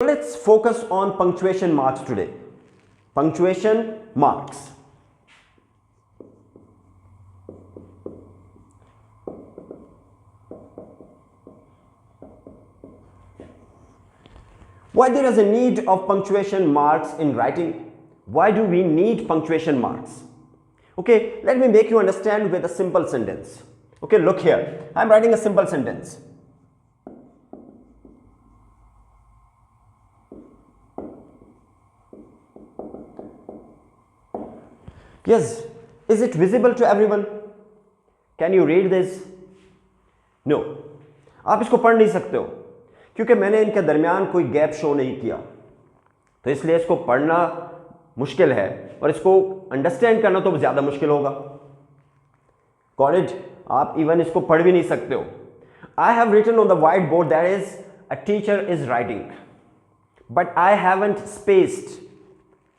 Let's focus on punctuation marks today. Punctuation marks. Why there is a need of punctuation marks in writing? Why do we need punctuation marks? Okay, let me make you understand with a simple sentence. Okay, look here. I'm writing a simple sentence. Yes, is it visible to everyone? Can you read this? No. आप इसको पढ़ नहीं सकते हो क्योंकि मैंने इनके दरमियान कोई गैप शो नहीं किया, तो इसलिए इसको पढ़ना मुश्किल है और इसको अंडरस्टैंड करना तो ज़्यादा मुश्किल होगा. Got it? आप इवन इसको पढ़ भी नहीं सकते हो. I have written on the whiteboard that is a teacher is writing, but I haven't spaced.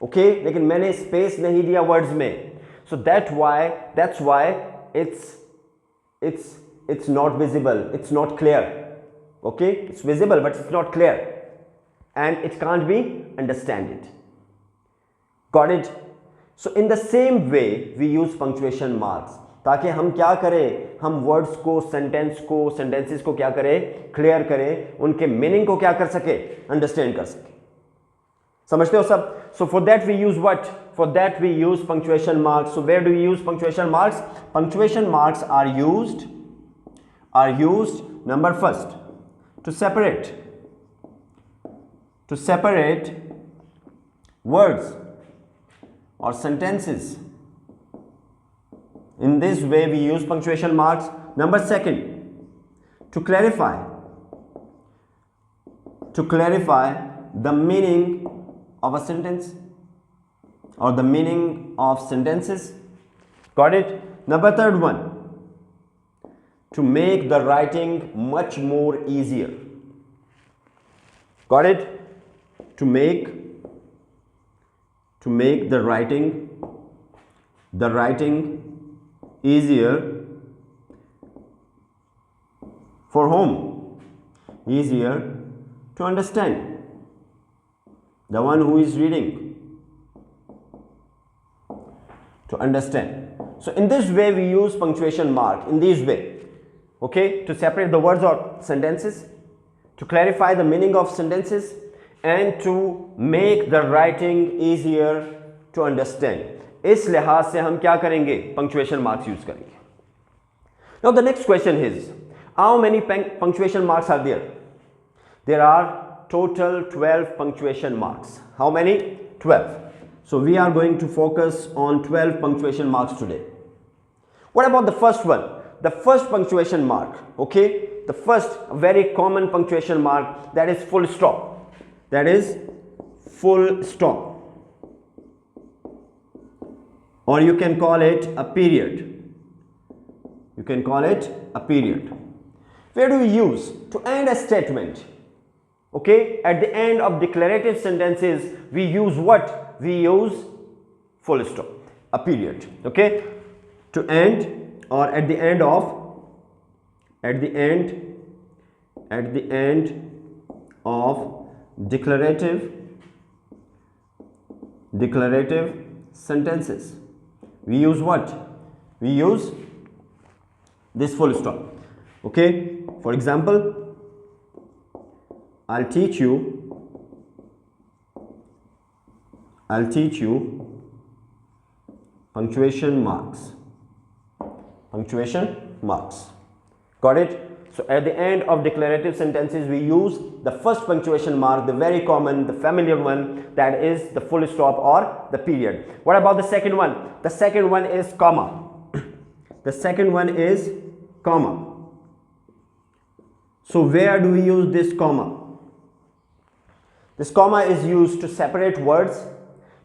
Okay, लेकिन मैंने स्पेस नहीं दिया वर्ड्स में, so that's why it's not visible, it's not clear. Okay, it's visible but it's not clear and it can't be understood. Got it? So in the same way we use punctuation marks ताकि हम क्या करें, हम words को, sentences को क्या करें, clear करें, उनके मीनिंग को क्या कर सके, अंडरस्टैंड कर सके. समझते हो सब? So for that we use what? For that we use punctuation marks. So where do we use punctuation marks? Punctuation marks are used number first to separate words or sentences. In this way we use punctuation marks. Number second, to clarify the meaning of a sentence or the meaning of sentences. Got it? Number third one, to make the writing much more easier. Got it? To make the writing easier for whom? Easier to understand. The one who is reading, to understand. So in this way we use punctuation mark, in this way, okay, to separate the words or sentences, to clarify the meaning of sentences, and to make the writing easier to understand. इस लिहाज से हम क्या करेंगे, punctuation marks use करेंगे. Now the next question is, how many punctuation marks are there? There are total 12 punctuation marks. How many? 12. So we are going to focus on 12 punctuation marks today. What about the first one? The first punctuation mark, okay? The first very common punctuation mark, that is full stop. That is full stop. Or you can call it a period. You can call it a period. Where do we use? To end a statement. Okay, at the end of declarative sentences we use what? We use full stop, a period. Okay, to end or at the end of declarative sentences we use what? We use this full stop. Okay, for example, I'll teach you punctuation marks. Got it? So at the end of declarative sentences we use the first punctuation mark, the very common, the familiar one, that is the full stop or the period. What about the second one? The second one is comma. The second one is comma. So where do we use this comma? This comma is used to separate words,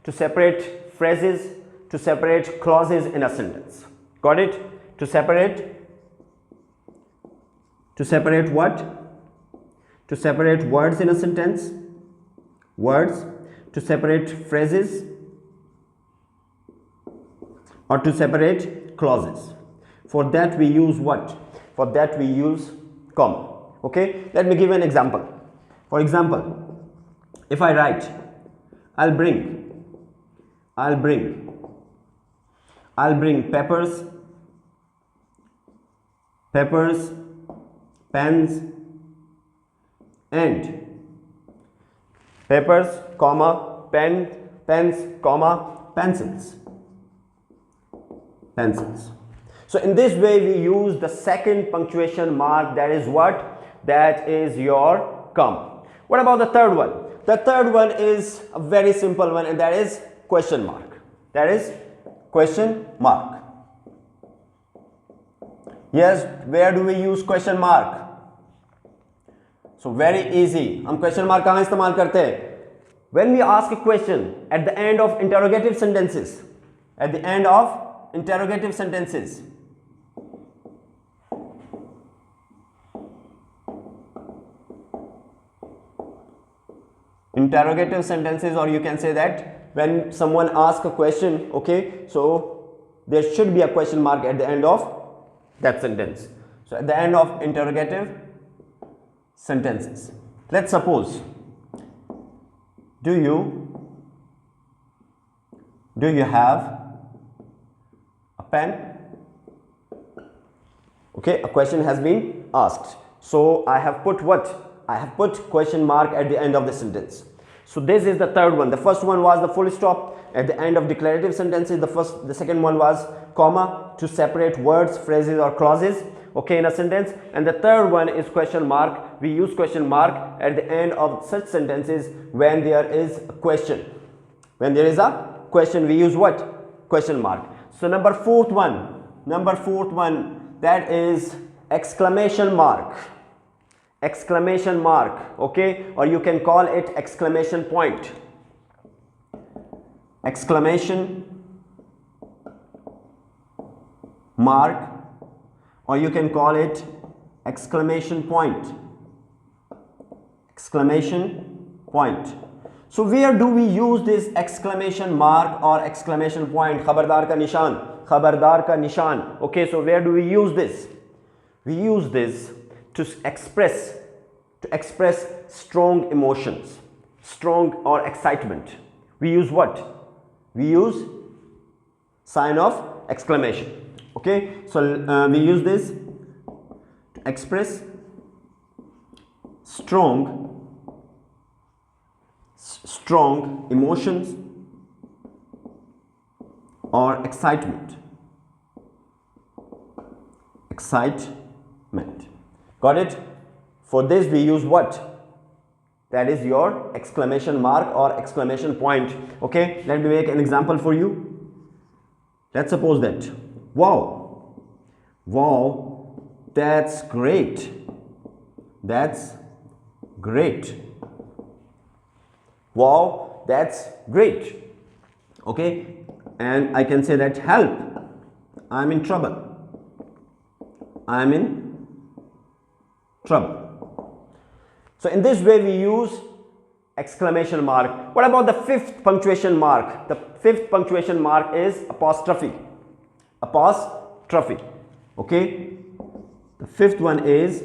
to separate phrases, to separate clauses in a sentence. Got it? To separate what? To separate words in a sentence, words, to separate phrases, or to separate clauses. For that we use what? For that we use comma. Okay, let me give an example. For example, If I write, I'll bring, I'll bring, I'll bring peppers, peppers, pens, and peppers, comma, pens, comma, pencils, pencils. So in this way we use the second punctuation mark, that is what? That is your comma. What about the third one? The third one is a very simple one, and that is question mark. That is question mark. Yes, where do we use question mark? So very easy. हम question mark कहाँ इस्तेमाल करते हैं? When we ask a question at the end of interrogative sentences, at the end of interrogative sentences, interrogative sentences, or you can say that when someone asks a question, okay, so there should be a question mark at the end of that sentence. So at the end of interrogative sentences, let's suppose, do you have a pen? Okay, a question has been asked, so I have put what? I have put question mark at the end of the sentence. So this is the third one. The first one was the full stop at the end of declarative sentences. The second one was comma to separate words, phrases or clauses, okay, in a sentence. And the third one is question mark. We use question mark at the end of such sentences when there is a question. When there is a question, we use what? Question mark. So number fourth one, that is exclamation mark. Exclamation mark, okay, or you can call it exclamation point. Exclamation mark, or you can call it exclamation point. Exclamation point. So where do we use this exclamation mark or exclamation point? Khabardar ka nishan, khabardar ka nishan. Okay, so where do we use this? We use this to express strong emotions, strong or excitement. We use what? We use sign of exclamation. Okay, so we use this to express strong emotions or excitement. Got it? For this we use what? That is your exclamation mark or exclamation point. Okay, let me make an example for you. Let's suppose that, wow, that's great, wow, that's great. Okay, and I can say that, help, I'm in trouble, So in this way we use exclamation mark. What about the fifth punctuation mark? The fifth punctuation mark is apostrophe. Okay, the fifth one is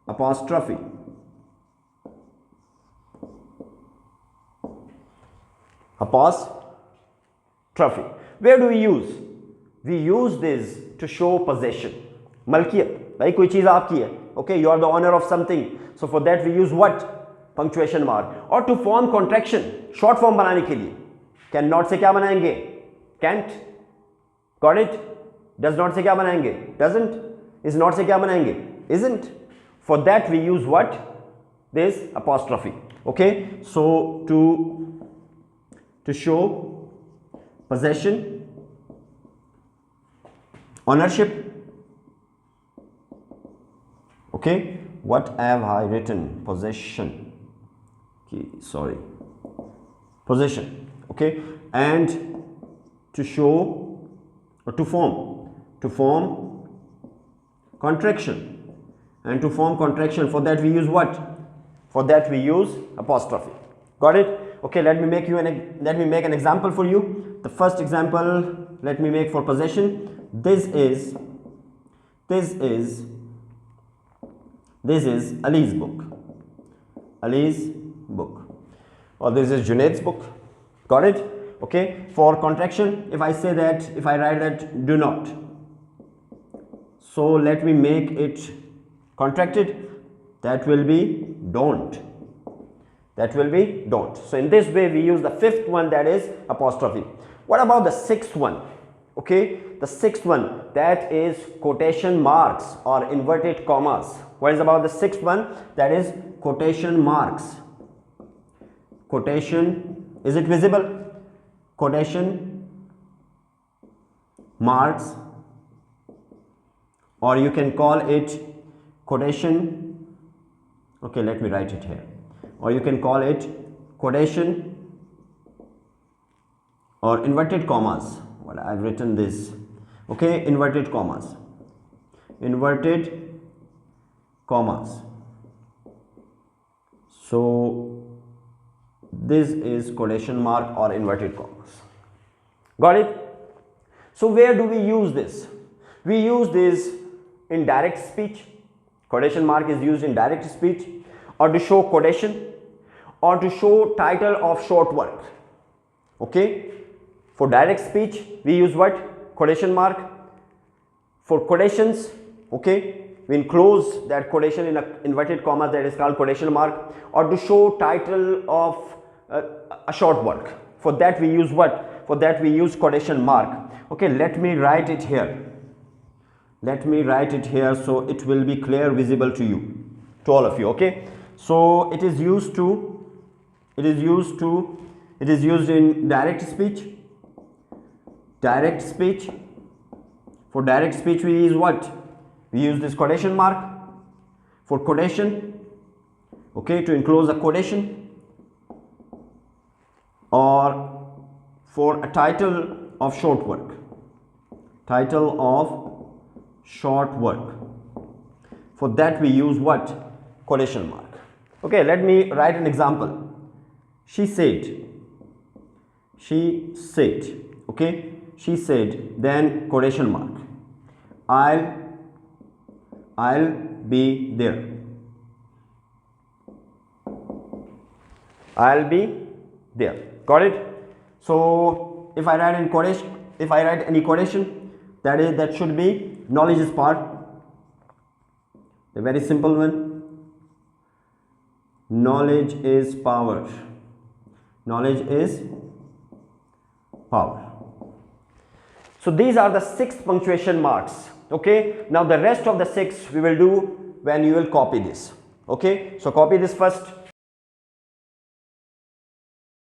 apostrophe. Where do we use? We use this to show possession, malkiyat. Like कोई चीज आपकी है, okay, you are the owner of something, so for that we use what? Punctuation mark. Or to form contraction, short form बनाने के लिए, can not से क्या बनाएंगे? Can't. Got it? Does not से क्या बनाएंगे? Doesn't. Is not से क्या बनाएंगे? Isn't. For that we use what? This apostrophe. Okay, so to show possession, ownership. Okay, what have I written? Possession. Okay, sorry. Possession. Okay, and to show or to form contraction. And to form contraction, for that we use what? For that we use apostrophe. Got it? Okay, let me make an example for you. The first example let me make for possession. This is Ali's book. or this is Junaid's book. Got it? Okay. For contraction, if I say that, if I write that do not, so let me make it contracted, that will be don't. That will be don't. So in this way we use the fifth one, that is apostrophe. What about the sixth one? Okay, the sixth one, that is quotation marks or inverted commas. What is about the sixth one? That is quotation marks. Quotation, is it visible? Quotation marks, or you can call it quotation, okay, let me write it here, or you can call it quotation or inverted commas. Well, I've written this, okay, inverted commas, inverted commas. So this is quotation mark or inverted commas. Got it? So where do we use this? We use this in direct speech. Quotation mark is used in direct speech, or to show quotation, or to show title of short work. Okay, for direct speech we use what? Quotation mark. For quotations, okay, we enclose that quotation in a inverted commas, that is called quotation mark, or to show title of a short work. For that we use what? For that we use quotation mark. Okay, let me write it here. Let me write it here so it will be clear, visible to you, to all of you. Okay, so it is used in direct speech. Direct speech. For direct speech we use what? We use this quotation mark. For quotation, okay, to enclose a quotation, or for a title of short work. Title of short work. For that we use what? Quotation mark. Okay, let me write an example. She said. She said. Okay, she said, then quotation mark. I'll be there. I'll be there. Got it? So if I write in quotation, if I write any quotation, that should be knowledge is power. The very simple one. Knowledge is power. Knowledge is power. So these are the 6 punctuation marks. Okay, now the rest of the 6 we will do when you will copy this. Okay, so copy this first.